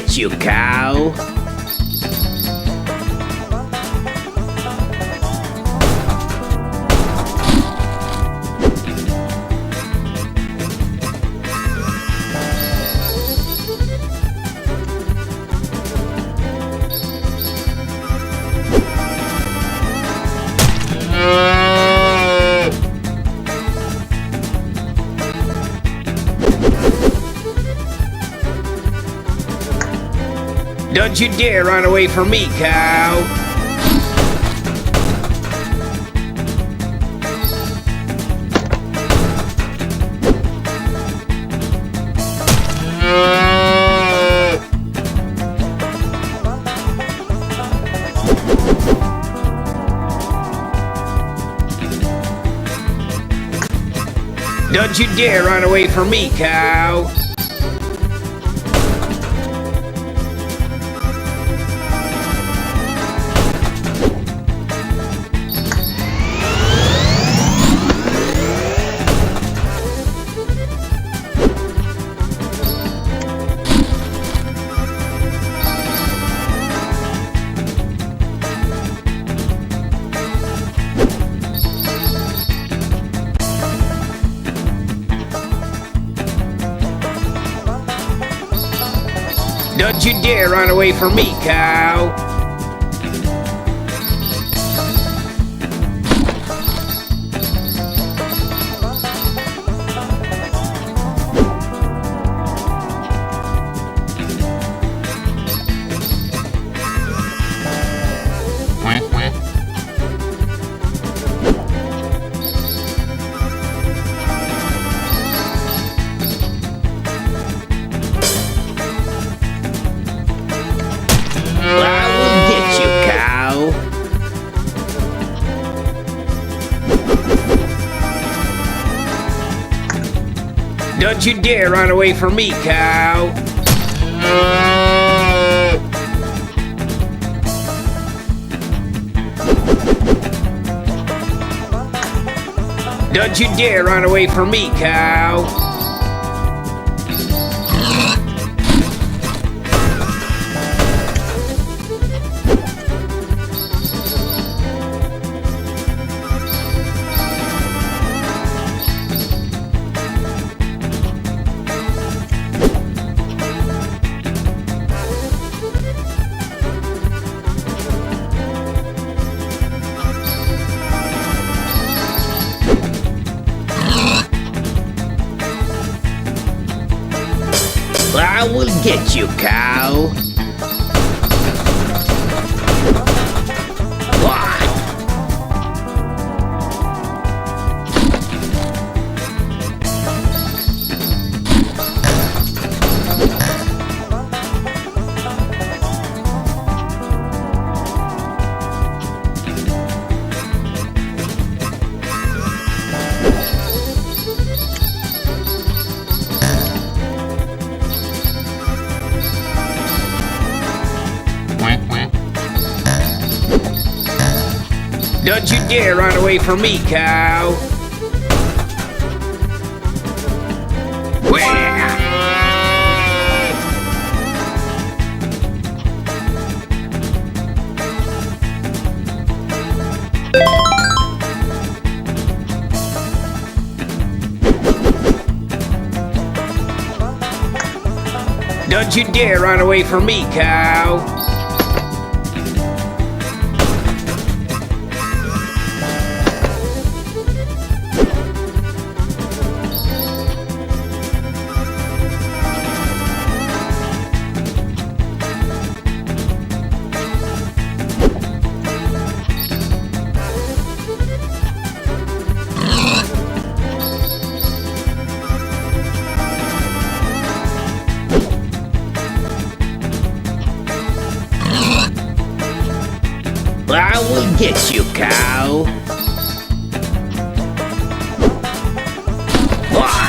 get you, cow. Don't you dare run away from me, cow! Don't you dare run away from me, cow! Don't you dare run away from me, cow! Don't you dare run away from me, cow! Don't you dare run away from me, cow! I will get you, cow. What? Don't you dare run away from me, cow! Don't you dare run away from me, cow! I will get you, cow. What?